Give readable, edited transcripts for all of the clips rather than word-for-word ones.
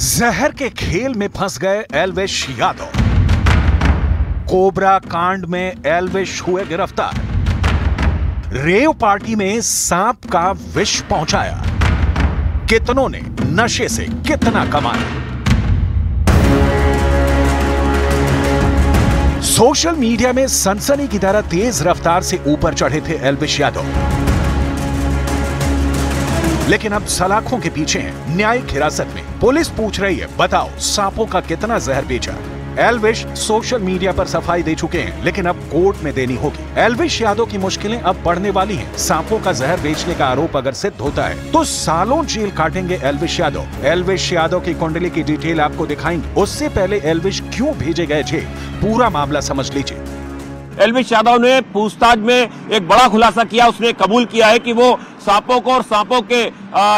जहर के खेल में फंस गए एल्विश यादव। कोबरा कांड में एल्विश हुए गिरफ्तार। रेव पार्टी में सांप का विष पहुंचाया। कितनों ने नशे से कितना कमाया। सोशल मीडिया में सनसनी की तरह तेज रफ्तार से ऊपर चढ़े थे एल्विश यादव, लेकिन अब सलाखों के पीछे हैं। न्यायिक हिरासत में पुलिस पूछ रही है, बताओ सांपों का कितना जहर बेचा। एल्विश सोशल मीडिया पर सफाई दे चुके हैं, लेकिन अब कोर्ट में देनी होगी। एल्विश यादव की मुश्किलें अब बढ़ने वाली हैं। सांपों का जहर बेचने का आरोप अगर सिद्ध होता है तो सालों जेल काटेंगे एल्विश यादव। एल्विश यादव की कुंडली की डिटेल आपको दिखाएंगे। उससे पहले एल्विश क्यों भेजे गए जेल, पूरा मामला समझ लीजिए। एल्विश यादव ने पूछताछ में एक बड़ा खुलासा किया। उसने कबूल किया है कि वो सांपों को और सांपों के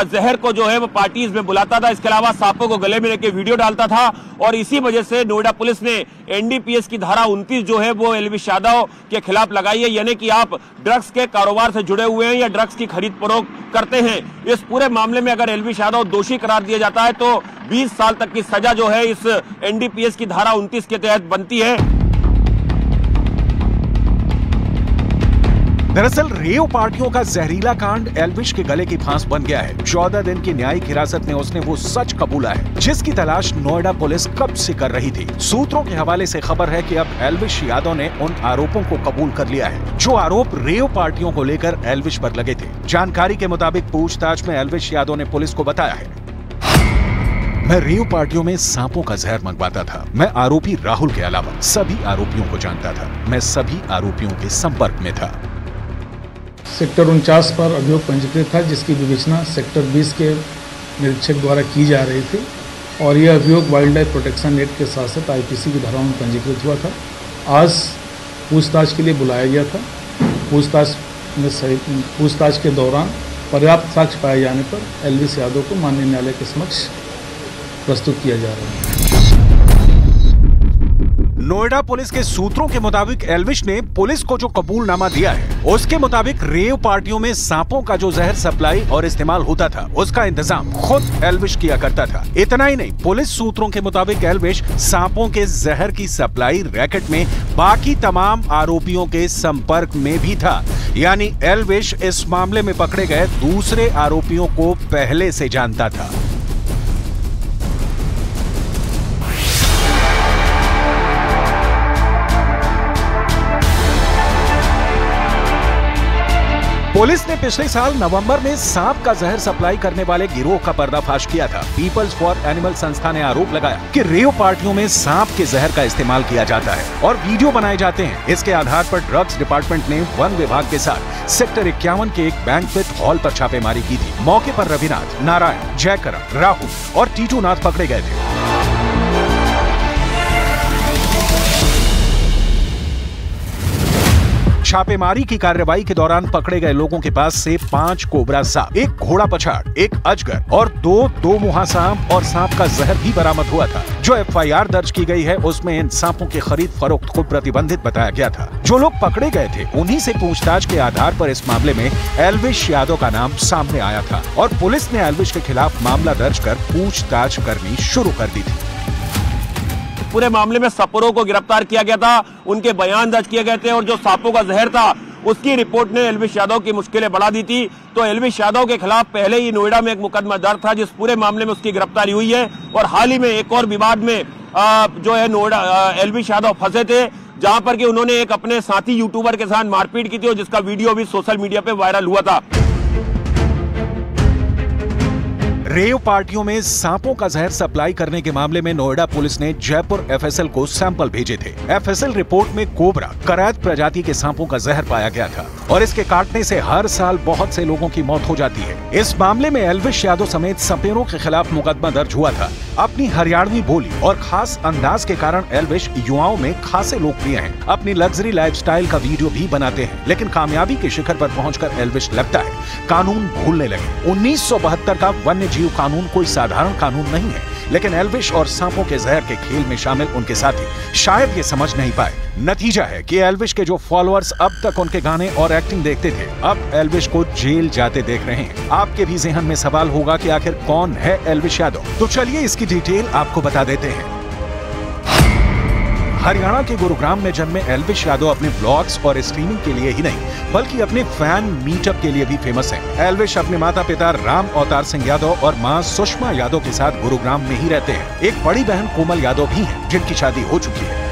जहर को जो है वो पार्टीज में बुलाता था। इसके अलावा सांपों को गले में लेके वीडियो डालता था और इसी वजह से नोएडा पुलिस ने एनडीपीएस की धारा 29 जो है वो एल्विश यादव के खिलाफ लगाई है, यानी कि आप ड्रग्स के कारोबार से जुड़े हुए हैं या ड्रग्स की खरीद फरोख्त करते हैं। इस पूरे मामले में अगर एल्विश यादव दोषी करार दिया जाता है तो 20 साल तक की सजा जो है इस एनडीपीएस की धारा 29 के तहत बनती है। दरअसल रेव पार्टियों का जहरीला कांड एल्विश के गले की फांस बन गया है। 14 दिन की न्यायिक हिरासत में उसने वो सच कबूला है जिसकी तलाश नोएडा पुलिस कब से कर रही थी। सूत्रों के हवाले से खबर है कि अब एल्विश यादव ने उन आरोपों को कबूल कर लिया है जो आरोप रेव पार्टियों को लेकर एल्विश पर लगे थे। जानकारी के मुताबिक पूछताछ में एल्विश यादव ने पुलिस को बताया है, मैं रेव पार्टियों में सांपों का जहर मंगवाता था। मैं आरोपी राहुल के अलावा सभी आरोपियों को जानता था। मैं सभी आरोपियों के संपर्क में था। सेक्टर 49 पर अभियोग पंजीकृत था, जिसकी विवेचना सेक्टर 20 के निरीक्षक द्वारा की जा रही थी और यह अभियोग वाइल्ड लाइफ प्रोटेक्शन एक्ट के साथ साथ आईपीसी की धाराओं में पंजीकृत हुआ था। आज पूछताछ के लिए बुलाया गया था। पूछताछ के दौरान पर्याप्त साक्ष्य पाए जाने पर एल्विश यादव को माननीय न्यायालय के समक्ष प्रस्तुत किया जा रहा है। नोएडा पुलिस के सूत्रों के मुताबिक एल्विश ने पुलिस को जो कबूलनामा दिया है उसके मुताबिक रेव पार्टियों में सांपों का जो जहर सप्लाई और इस्तेमाल होता था उसका इंतजाम खुद एल्विश किया करता था। इतना ही नहीं, पुलिस सूत्रों के मुताबिक एल्विश सांपों के जहर की सप्लाई रैकेट में बाकी तमाम आरोपियों के संपर्क में भी था। यानी एल्विश इस मामले में पकड़े गए दूसरे आरोपियों को पहले से जानता था। पुलिस ने पिछले साल नवंबर में सांप का जहर सप्लाई करने वाले गिरोह का पर्दाफाश किया था। पीपल्स फॉर एनिमल संस्था ने आरोप लगाया कि रेव पार्टियों में सांप के जहर का इस्तेमाल किया जाता है और वीडियो बनाए जाते हैं। इसके आधार पर ड्रग्स डिपार्टमेंट ने वन विभाग के साथ सेक्टर 51 के एक बैंक्वेट हॉल पर छापेमारी की थी। मौके पर रविनाथ, नारायण, जयकरण, राहुल और टीटू नाथ पकड़े गए थे। छापेमारी की कार्रवाई के दौरान पकड़े गए लोगों के पास से 5 कोबरा सांप, 1 घोड़ा पछाड़, 1 अजगर और 2 मुहा सांप और सांप का जहर भी बरामद हुआ था। जो एफआईआर दर्ज की गई है उसमें इन सांपों की खरीद फरोख्त को प्रतिबंधित बताया गया था। जो लोग पकड़े गए थे उन्हीं से पूछताछ के आधार पर इस मामले में एल्विश यादव का नाम सामने आया था और पुलिस ने एल्विश के खिलाफ मामला दर्ज कर पूछताछ करनी शुरू कर दी थी। पूरे मामले में सपरों को गिरफ्तार किया गया था, उनके बयान दर्ज किए गए थे और जो सांपों का जहर था उसकी रिपोर्ट ने एल्विश यादव की मुश्किलें बढ़ा दी थी। तो एल्विश यादव के खिलाफ पहले ही नोएडा में एक मुकदमा दर्ज था जिस पूरे मामले में उसकी गिरफ्तारी हुई है और हाल ही में एक और विवाद में जो है नोएडा एल्विश यादव फंसे थे, जहां पर कि उन्होंने एक अपने साथी यूट्यूबर के साथ मारपीट की थी और जिसका वीडियो भी सोशल मीडिया पे वायरल हुआ था। रेव पार्टियों में सांपों का जहर सप्लाई करने के मामले में नोएडा पुलिस ने जयपुर एफएसएल को सैंपल भेजे थे। एफएसएल रिपोर्ट में कोबरा, करात प्रजाति के सांपों का जहर पाया गया था और इसके काटने से हर साल बहुत से लोगों की मौत हो जाती है। इस मामले में एल्विश यादव समेत सपेरों के खिलाफ मुकदमा दर्ज हुआ था। अपनी हरियाणवी बोली और खास अंदाज के कारण एल्विश युवाओं में खासे लोकप्रिय हैं। अपनी लग्जरी लाइफस्टाइल का वीडियो भी बनाते हैं, लेकिन कामयाबी के शिखर पर पहुंचकर एल्विश लगता है कानून भूलने लगे। 1972 का वन्य जीव कानून कोई साधारण कानून नहीं है। लेकिन एल्विश और सांपों के जहर के खेल में शामिल उनके साथी शायद ये समझ नहीं पाए। नतीजा है कि एल्विश के जो फॉलोअर्स अब तक उनके गाने और एक्टिंग देखते थे, अब एल्विश को जेल जाते देख रहे हैं। आपके भी ज़हन में सवाल होगा कि आखिर कौन है एल्विश यादव? तो चलिए इसकी डिटेल आपको बता देते हैं। हरियाणा के गुरुग्राम में जन्मे एल्विश यादव अपने ब्लॉग्स और स्ट्रीमिंग के लिए ही नहीं बल्कि अपने फैन मीटअप के लिए भी फेमस हैं। एल्विश अपने माता पिता राम अवतार सिंह यादव और मां सुषमा यादव के साथ गुरुग्राम में ही रहते हैं। एक बड़ी बहन कोमल यादव भी है जिनकी शादी हो चुकी है।